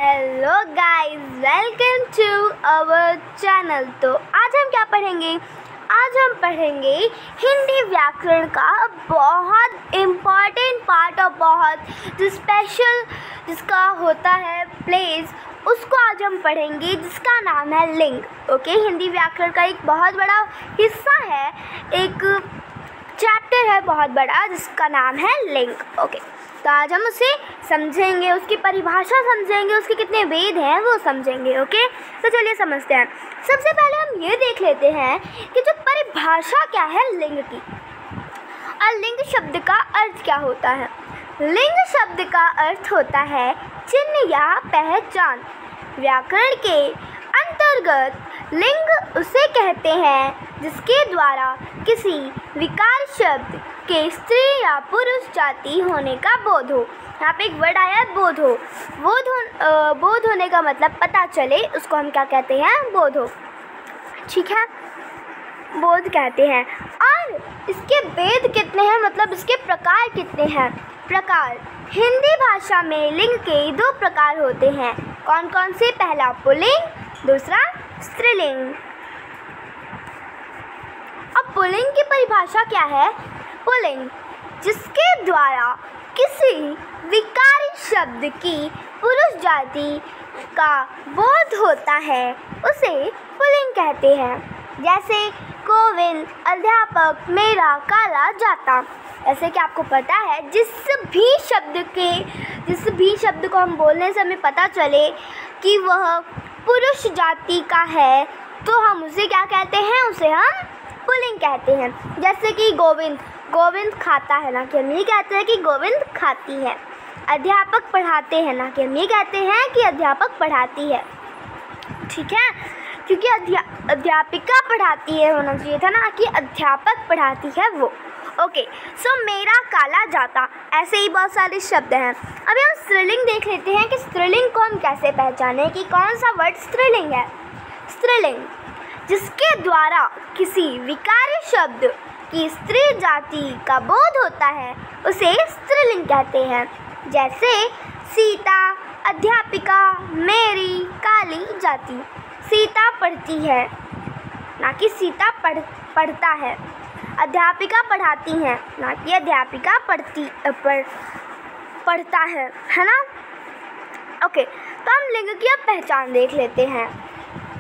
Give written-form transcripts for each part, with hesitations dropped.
Hello guys, welcome to our channel. तो आज हम क्या पढ़ेंगे? आज हम पढ़ेंगे हिंदी व्याकरण का बहुत इम्पॉर्टेंट पार्ट और बहुत जो स्पेशल जिसका होता है प्लेस, उसको आज हम पढ़ेंगे, जिसका नाम है लिंग। ओके, हिंदी व्याकरण का एक बहुत बड़ा हिस्सा है, एक चैप्टर है बहुत बड़ा जिसका नाम है लिंग। ओके, तो आज हम उसे समझेंगे, उसकी परिभाषा समझेंगे, उसके कितने वेद हैं वो समझेंगे। ओके, तो चलिए समझते हैं। सबसे पहले हम ये देख लेते हैं कि जो परिभाषा क्या है लिंग की, और लिंग शब्द का अर्थ क्या होता है। लिंग शब्द का अर्थ होता है चिन्ह या पहचान। व्याकरण के अंतर्गत लिंग उसे कहते हैं जिसके द्वारा किसी विकार शब्द के स्त्री या पुरुष जाति होने का बोध हो। यहाँ पे एक वर्ड आया है बोध हो। बोध होने का मतलब पता चले, उसको हम क्या कहते हैं? बोध हो। ठीक है, बोध कहते हैं। और इसके वेद कितने हैं, मतलब इसके प्रकार कितने हैं? प्रकार हिंदी भाषा में लिंग के दो प्रकार होते हैं। कौन कौन से? पहला पुल्लिंग, दूसरा स्त्रीलिंग। अब पुल्लिंग की परिभाषा क्या है? पुल्लिंग जिसके द्वारा किसी विकारी शब्द की पुरुष जाति का बोध होता है उसे पुल्लिंग कहते हैं। जैसे गोविंद, अध्यापक, मेरा, काला, जाता। ऐसे कि आपको पता है जिस भी शब्द को हम बोलने से हमें पता चले कि वह पुरुष जाति का है तो हम उसे क्या कहते हैं? उसे हम पुल्लिंग कहते हैं। जैसे कि गोविंद खाता है, ना कि हम ये कहते हैं कि गोविंद खाती है। अध्यापक पढ़ाते हैं, ना कि हम ये कहते हैं कि अध्यापक पढ़ाती है। ठीक है, क्योंकि अध्यापिका पढ़ाती है होना चाहिए था, ना कि अध्यापक पढ़ाती है वो। ओके, सो मेरा, काला, जाता, ऐसे ही बहुत सारे शब्द हैं। अभी हम स्त्रीलिंग देख लेते हैं कि स्त्रीलिंग को हम कैसे पहचानें, कि कौन सा वर्ड स्त्रीलिंग है। स्त्रीलिंग जिसके द्वारा किसी विकारी शब्द की स्त्री जाति का बोध होता है उसे स्त्रीलिंग कहते हैं। जैसे सीता, अध्यापिका, मेरी, काली, जाती। सीता पढ़ती है, ना कि सीता पढ़ता है। अध्यापिका पढ़ाती हैं, ना कि अध्यापिका पढ़ता है ना। ओके, तो हम लिंग की अब पहचान देख लेते हैं।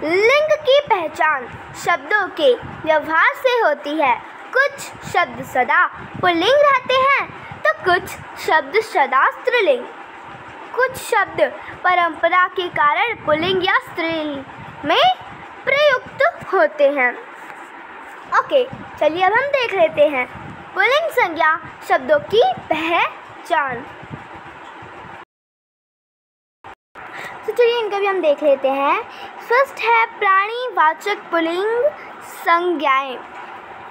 लिंग की पहचान शब्दों के व्यवहार से होती है। कुछ शब्द सदा पुल्लिंग रहते हैं तो कुछ शब्द सदा स्त्रीलिंग। कुछ शब्द परंपरा के कारण पुल्लिंग या स्त्रीलिंग में प्रयुक्त होते हैं। ओके, चलिए अब हम देख लेते हैं पुल्लिंग संज्ञा शब्दों की पहचान। तो चलिए इनका भी हम देख लेते हैं। फर्स्ट है प्राणीवाचक पुल्लिंग संज्ञाएं।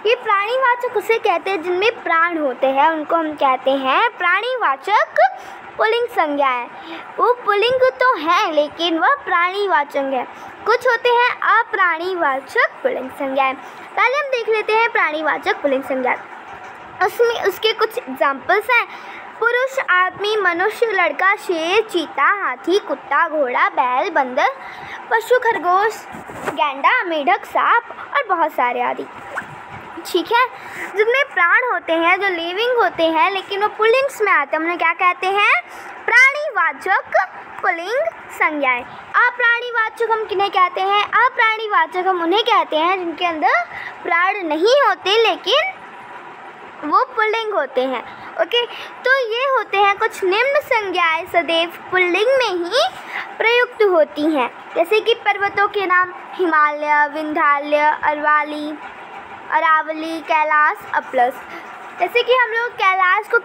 ये प्राणीवाचक उसे कहते हैं जिनमें प्राण होते हैं, उनको हम कहते हैं प्राणीवाचक पुल्लिंग संज्ञाएं। वो पुल्लिंग तो हैं लेकिन वह प्राणीवाचक है। कुछ होते हैं अप्राणीवाचक पुल्लिंग संज्ञाएं। पहले हम देख लेते हैं प्राणीवाचक पुल्लिंग संज्ञाएं। उसमें उसके कुछ एग्जाम्पल्स हैं। पुरुष, आदमी, मनुष्य, लड़का, शेर, चीता, हाथी, कुत्ता, घोड़ा, बैल, बंदर, पशु, खरगोश, गैंडा, मेढक, सांप और बहुत सारे आदि। ठीक है, जिनमें प्राण होते हैं, जो लिविंग होते हैं लेकिन वो पुल्लिंग्स में आते हैं, उन्हें क्या कहते हैं? प्राणीवाचक पुल्लिंग संज्ञाएं। अप्राणीवाचक हम किन्हें कहते हैं? अप्राणीवाचक हम उन्हें कहते हैं जिनके अंदर प्राण नहीं होते लेकिन वो पुल्लिंग होते हैं। ओके, तो ये होते हैं कुछ निम्न संज्ञाएं सदैव पुल्लिंग में ही प्रयुक्त होती हैं। जैसे कि पर्वतों के नाम हिमालय, विंध्यालय, अरावली, कैलाश, अतलस। जैसे कि हम लोग कैलाश को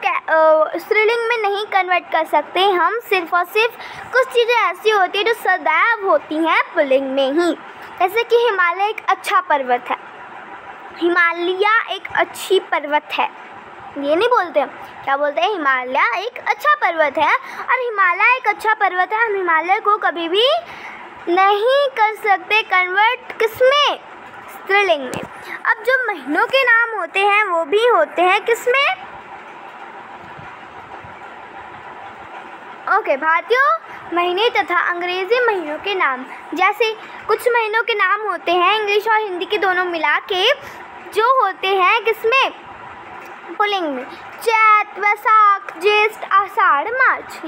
स्त्रीलिंग में नहीं कन्वर्ट कर सकते, हम सिर्फ और सिर्फ कुछ चीज़ें ऐसी होती हैं जो सदैव होती हैं पुल्लिंग में ही। जैसे कि हिमालय एक अच्छा पर्वत है, हिमालय एक अच्छी पर्वत है, ये नहीं बोलते हम, क्या बोलते हैं? हिमालय एक अच्छा पर्वत है। और हिमालय एक अच्छा पर्वत है, हम हिमालय को कभी भी नहीं कर सकते कन्वर्ट किसमें? स्त्रीलिंग में। अब जो महीनों के नाम होते हैं वो भी होते हैं किसमें? ओके भारतीयों, महीने तथा अंग्रेजी महीनों के नाम। जैसे कुछ महीनों के नाम होते हैं इंग्लिश और हिंदी के दोनों मिला के, जो होते हैं किसमें, पुल्लिंग में। चैत, वैशाख, ज्येष्ठ, आषाढ़, मार्च,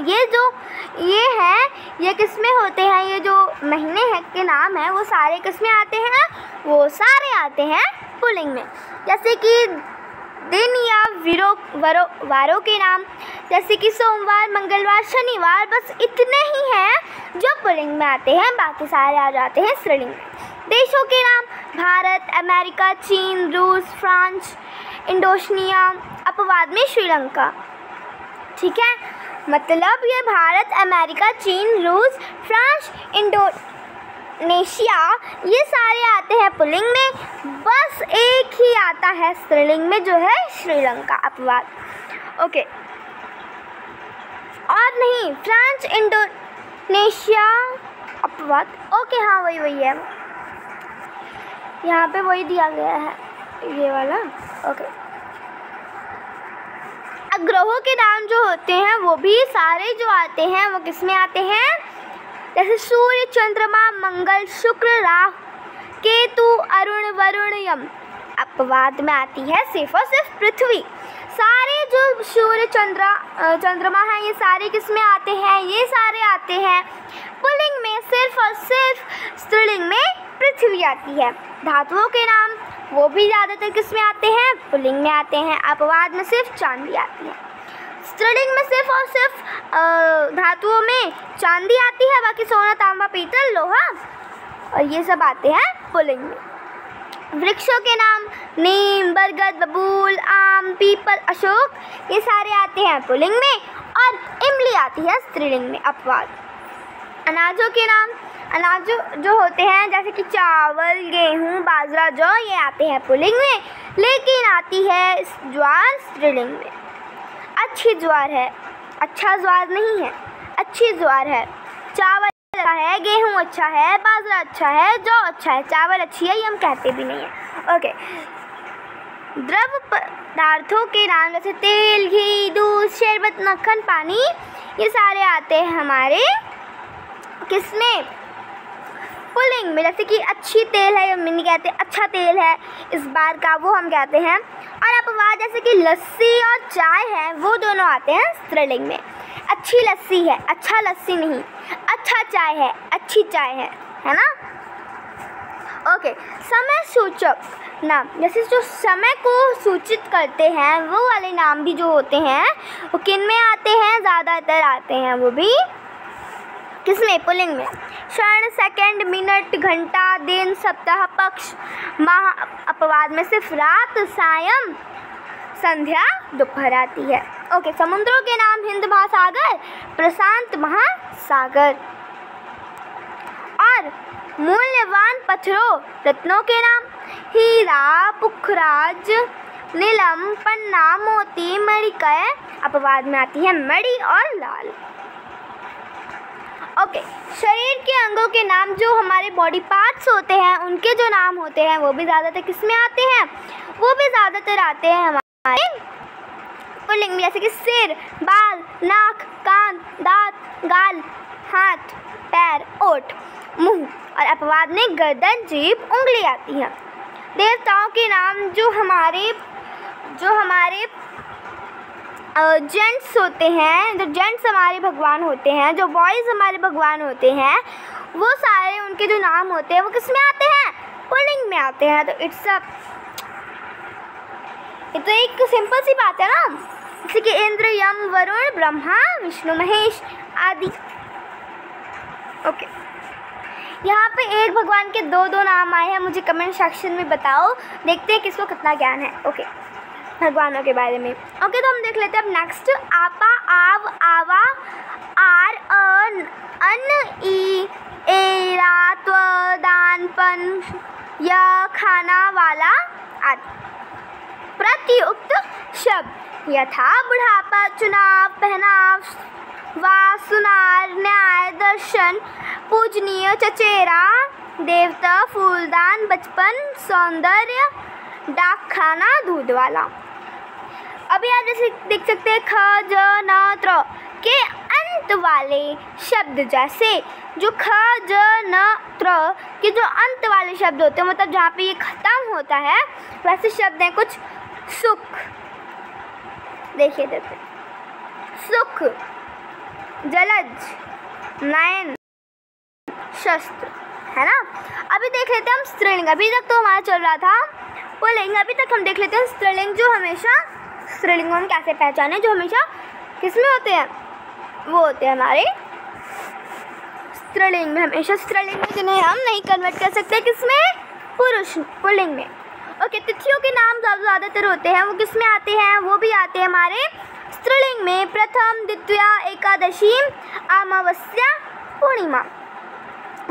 ये किसमें होते हैं, ये जो महीने हैं के नाम हैं वो सारे किसमें आते हैं, वो सारे आते हैं पुल्लिंग में। जैसे कि दिन या वारों के नाम, जैसे कि सोमवार, मंगलवार, शनिवार, बस इतने ही हैं जो पुल्लिंग में आते हैं, बाकी सारे आ जाते हैं स्त्रीलिंग में। देशों के नाम, भारत, अमेरिका, चीन, रूस, फ्रांस, इंडोनेशिया, अपवाद में श्रीलंका। ठीक है, मतलब ये भारत, अमेरिका, चीन, रूस, फ्रांस, इंडोनेशिया, ये सारे आते हैं पुल्लिंग में, बस एक ही आता है स्त्रीलिंग में, जो है श्रीलंका, अपवाद। ओके, और नहीं, फ्रांस, इंडोनेशिया, अपवाद। ओके, हाँ वही है, यहाँ पे वही दिया गया है, ये वाला। ओके, ग्रहों के नाम जो होते हैं वो भी सारे जो आते हैं वो किस में आते हैं, जैसे सूर्य, चंद्रमा, मंगल, शुक्र, राहु, केतु, अरुण, वरुण, यम। अपवाद में आती है सिर्फ और सिर्फ पृथ्वी। सारे जो सूर्य, चंद्रमा हैं ये सारे किस में आते हैं, ये सारे आते हैं पुल्लिंग में, सिर्फ और सिर्फ स्त्रीलिंग में पृथ्वी आती है। धातुओं के नाम वो भी ज़्यादातर किस में आते हैं, पुल्लिंग में आते हैं। अपवाद में सिर्फ चांदी आती है। स्त्रीलिंग में सिर्फ और सिर्फ धातुओं में चांदी आती है, बाकी सोना, तांबा, पीतल, लोहा और ये सब आते हैं पुल्लिंग में। वृक्षों के नाम, नीम, बरगद, बबूल, आम, पीपल, अशोक, ये सारे आते हैं पुल्लिंग में, और इमली आती है स्त्रीलिंग में, अपवाद। अनाजों के नाम, अनाज जो होते हैं जैसे कि चावल, गेहूँ, बाजरा, जौ, ये आते हैं पुल्लिंग में, लेकिन आती है ज्वार स्त्रीलिंग में। अच्छी ज्वार है, अच्छा ज्वार नहीं है, अच्छी ज्वार है। चावल अच्छा है, गेहूँ अच्छा है, बाजरा अच्छा है, जौ अच्छा है, चावल अच्छी है, ये हम कहते भी नहीं है। ओके, द्रव पदार्थों के नाम जैसे तेल, घी, दूध, शरबत, मक्खन, पानी, ये सारे आते हैं हमारे किसमें, पुल्लिंग में। जैसे कि अच्छी तेल है, मिनी कहते हैं अच्छा तेल है इस बार का, वो हम कहते हैं। और अपवाद जैसे कि लस्सी और चाय है, वो दोनों आते हैं स्त्रीलिंग में। अच्छी लस्सी है, अच्छा लस्सी नहीं, अच्छा चाय है, अच्छी चाय है ना। ओके, समय सूचक नाम, जैसे जो समय को सूचित करते हैं वो वाले नाम भी जो होते हैं वो किन में आते हैं, ज़्यादातर आते हैं वो भी किसमें, पुल्लिंग में। क्षण, सेकंड, मिनट, घंटा, दिन, सप्ताह, पक्ष, माह, अपवाद में सिर्फ रात, सायं, संध्या, दोपहर आती है। ओके, समुद्रों के नाम, हिंद महासागर, प्रशांत महासागर। और मूल्यवान पत्थरों, रत्नों के नाम, हीरा, पुखराज, नीलम, पन्ना, मोती, मणिकय, अपवाद में आती है मणि और लाल। ओके, शरीर के अंगों के नाम, जो हमारे बॉडी पार्ट्स होते हैं उनके जो नाम होते हैं वो भी ज़्यादातर किस में आते हैं, वो भी ज़्यादातर आते हैं हमारे पुल्लिंग में। जैसे कि सिर, बाल, नाक, कान, दांत, गाल, हाथ, पैर, ओठ, मुंह, और अपवाद में गर्दन, जीभ, उंगली आती है। देवताओं के नाम, जो हमारे जेंट्स होते हैं, जो जेंट्स हमारे भगवान होते हैं, जो बॉयज़ हमारे भगवान होते हैं, वो सारे उनके जो नाम होते हैं वो किस में आते हैं, पुल्लिंग में आते हैं। तो ये तो एक सिंपल सी बात है ना, जैसे कि इंद्र, यम, वरुण, ब्रह्मा, विष्णु, महेश आदि। ओके, यहाँ पे एक भगवान के दो नाम आए हैं, मुझे कमेंट सेक्शन में बताओ, देखते हैं किसको कितना ज्ञान है। ओके, भगवानों के बारे में। ओके, तो हम देख लेते हैं अब नेक्स्ट। आपा, आव, आवा, आर, अन, ई, एरा, त्व, दान, पन, या, खाना वाला आदि। प्रत्युक्त शब्द यथा बुढ़ापा, चुनाव, पहनाव, वास, सुनार, न्याय, दर्शन, पूजनीय, चचेरा, देवता, फूलदान, बचपन, सौंदर्य, डाक खाना, दूध वाला। अभी आप जैसे देख सकते हैं ख, ज, न, त्र के अंत अंत वाले शब्द, जैसे जो ख ज न त्र के जो अंत वाले शब्द होते हैं, मतलब जहाँ पे ये खत्म होता है, वैसे शब्द हैं कुछ। सुख, देखिए सुख, जलज, नयन, शस्त्र, है ना। अभी देख लेते हैं हम स्त्रीलिंग। अभी तक तो हमारा चल रहा था पुल्लिंग, अभी तक हम देख लेते हैं स्त्रीलिंग। जो हमेशा स्त्रीलिंग हम कैसे पहचाने, जो हमेशा किसमें होते हैं, वो होते हैं हमारे स्त्रीलिंग में, हमेशा स्त्रीलिंग में, जिन्हें हम नहीं कन्वर्ट कर सकते किसमें, पुरुष पुल्लिंग में। ओके, तिथियों के नाम ज़्यादातर होते हैं, वो किस में आते हैं, वो भी आते हैं हमारे स्त्रीलिंग में। प्रथम, द्वितीया, एकादशी, अमावस्या, पूर्णिमा।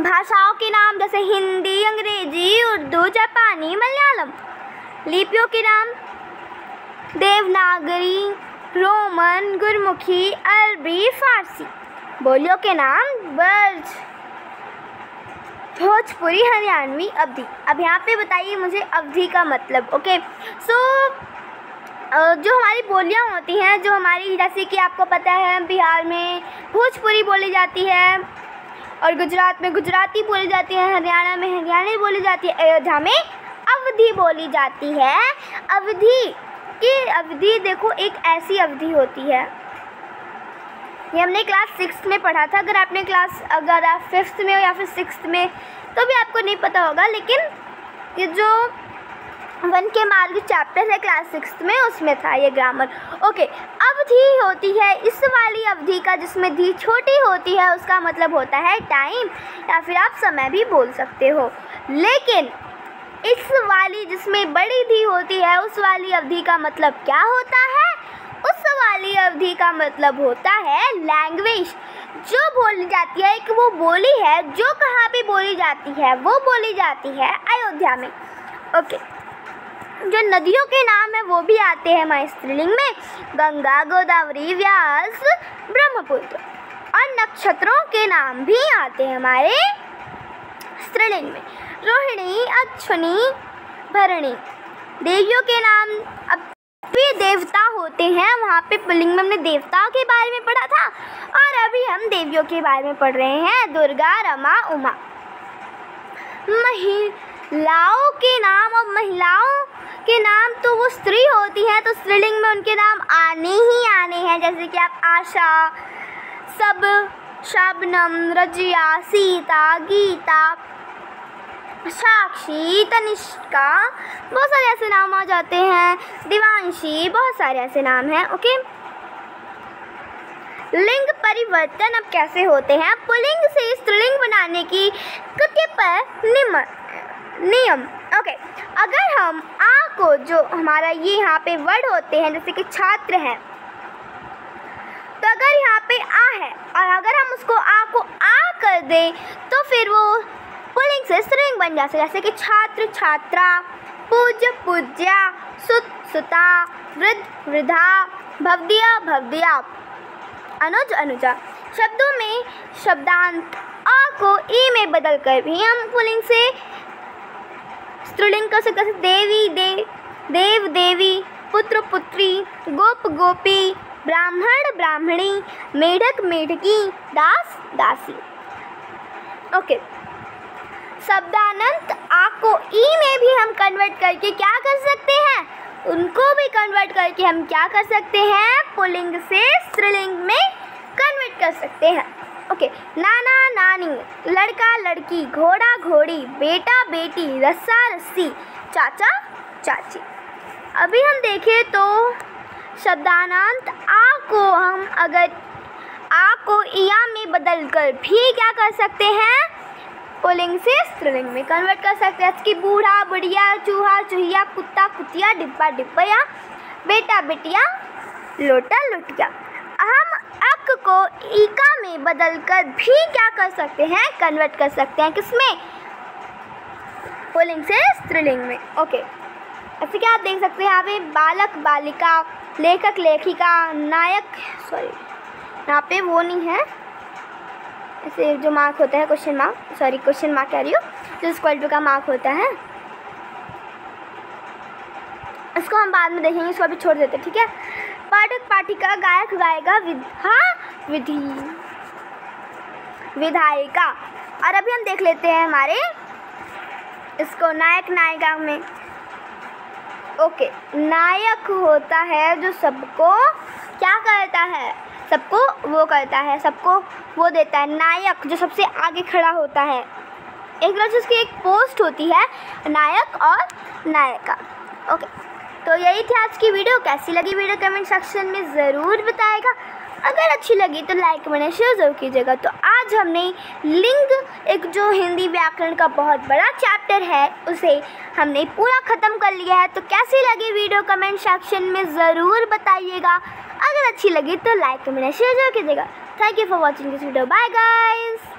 भाषाओं के नाम जैसे हिंदी, अंग्रेजी, उर्दू, जापानी, मलयालम। लिपियों के नाम देवनागरी, रोमन, गुरमुखी, अरबी, फारसी। बोलियों के नाम ब्रज, भोजपुरी, हरियाणवी, अवधी। अब यहाँ पे बताइए मुझे अवधी का मतलब। ओके, सो जो हमारी बोलियाँ होती हैं, जो हमारी, जैसे कि आपको पता है बिहार में भोजपुरी बोली जाती है, और गुजरात में गुजराती बोली जाती है, हरियाणा में हरियाणवी बोली जाती है, अयोध्या में अवधी बोली जाती है। अवधी देखो एक ऐसी अवधि होती है, ये हमने क्लास 6 में पढ़ा था। अगर आप 5th में हो या फिर 6th में तो भी आपको नहीं पता होगा, लेकिन ये जो 1 के मार्ग चैप्टर है क्लास 6th में, उसमें था ये ग्रामर। ओके, अवधि होती है इस वाली अवधि का जिसमें धी छोटी होती है, उसका मतलब होता है टाइम, या फिर आप समय भी बोल सकते हो। लेकिन इस वाली जिसमें बड़ी धी होती है, उस वाली अवधि का मतलब क्या होता है, उस वाली अवधि का मतलब होता है लैंग्वेज, जो बोली जाती है। एक वो बोली है जो कहाँ पे बोली जाती है, वो बोली जाती है अयोध्या में। ओके, जो नदियों के नाम है वो भी आते हैं हमारे स्त्रीलिंग में, गंगा, गोदावरी, व्यास, ब्रह्मपुत्र। और नक्षत्रों के नाम भी आते हैं हमारे स्त्रीलिंग में, रोहिणी, अश्विनी, भरणी। देवियों के नाम, अब भी देवता होते हैं, वहाँ पे पुल्लिंग में हमने देवताओं के बारे में पढ़ा था, और अभी हम देवियों के बारे में पढ़ रहे हैं, दुर्गा, रमा, उमा। महिलाओं के नाम, और महिलाओं के नाम तो वो स्त्री होती हैं, तो स्त्रीलिंग में उनके नाम आने ही आने हैं, जैसे कि आप आशा, सब, शबनम, रजिया, सीता, गीता, साक्षी, तनिष्का, बहुत सारे ऐसे नाम आ जाते हैं, दिवांशी, बहुत सारे ऐसे नाम हैं। ओके, लिंग परिवर्तन अब कैसे होते हैं, पुल्लिंग से स्त्रीलिंग बनाने की नियम। ओके, अगर हम आ को, जो हमारा ये यहाँ पे वर्ड होते हैं जैसे कि छात्र हैं, तो अगर यहाँ पे आ है और अगर हम उसको आ को आ कर दें तो फिर वो पुल्लिंग से स्त्रीलिंग बन जाते हैं, जैसे कि छात्र, छात्रा, पूज्य, पूज्या, सुत, सुता, वृद्ध, वृद्धा, भवदिया, भवदिया, अनुज, अनुजा। शब्दों में शब्दांत आ को ई में बदलकर भी हम पुल्लिंग से स्त्रीलिंग कर सकते हैं, देवी, देव, देवी, पुत्र, पुत्री, गोप, गोपी, ब्राह्मण, ब्राह्मणी, मेढक, मेढकी, दास, दासी। ओके, शब्दानंत आ को ई में भी हम कन्वर्ट करके क्या कर सकते हैं, उनको भी कन्वर्ट करके हम क्या कर सकते हैं, पुल्लिंग से स्त्रीलिंग में कन्वर्ट कर सकते हैं। ओके, नाना, नानी, लड़का, लड़की, घोड़ा, घोड़ी, बेटा, बेटी, रस्सा, रस्सी, चाचा, चाची। अभी हम देखें तो शब्दानंत आ को हम अगर आ को इया में बदलकर भी क्या कर सकते हैं, पुल्लिंग से स्त्रीलिंग में कन्वर्ट कर सकते हैं, कि बूढ़ा, बुढ़िया, चूहा, चूहिया, कुत्ता, कुतिया, डिब्बा, डिब्बया, बेटा, बेटिया, लोटा, लोटिया। हम अक को ईका में बदलकर भी क्या कर सकते हैं, कन्वर्ट कर सकते हैं, किसमें, पुल्लिंग से स्त्रीलिंग में। ओके, ऐसे क्या आप देख सकते हैं यहाँ पे बालक, बालिका, लेखक, लेखिका, नायक, सॉरी यहाँ पे वो नहीं है, ऐसे जो मार्क होता है क्वेश्चन मार्क कह रही हूँ, जो इक्वल टू का मार्क होता है, इसको हम बाद में देखेंगे, इसको अभी छोड़ देते हैं, ठीक है। पाठक, पाठिका, गायक, गायिका, विधा, विधि। विधायिका। और अभी हम देख लेते हैं हमारे इसको नायक नायिका में। ओके, नायक होता है जो सबको क्या करता है, सबको वो करता है, सबको वो देता है। नायक जो सबसे आगे खड़ा होता है, एक तरह से उसकी एक पोस्ट होती है, नायक और नायिका। ओके, तो यही थी आज की वीडियो। कैसी लगी वीडियो कमेंट सेक्शन में ज़रूर बताएगा। अगर अच्छी लगी तो लाइक कमेंट शेयर ज़रूर कीजिएगा। तो आज हमने लिंग, एक जो हिंदी व्याकरण का बहुत बड़ा चैप्टर है, उसे हमने पूरा ख़त्म कर लिया है। तो कैसी लगी वीडियो कमेंट सेक्शन में ज़रूर बताइएगा। अगर अच्छी लगी तो लाइक कमेंट शेयर ज़रूर कीजिएगा। Thank you for watching this video. Bye guys.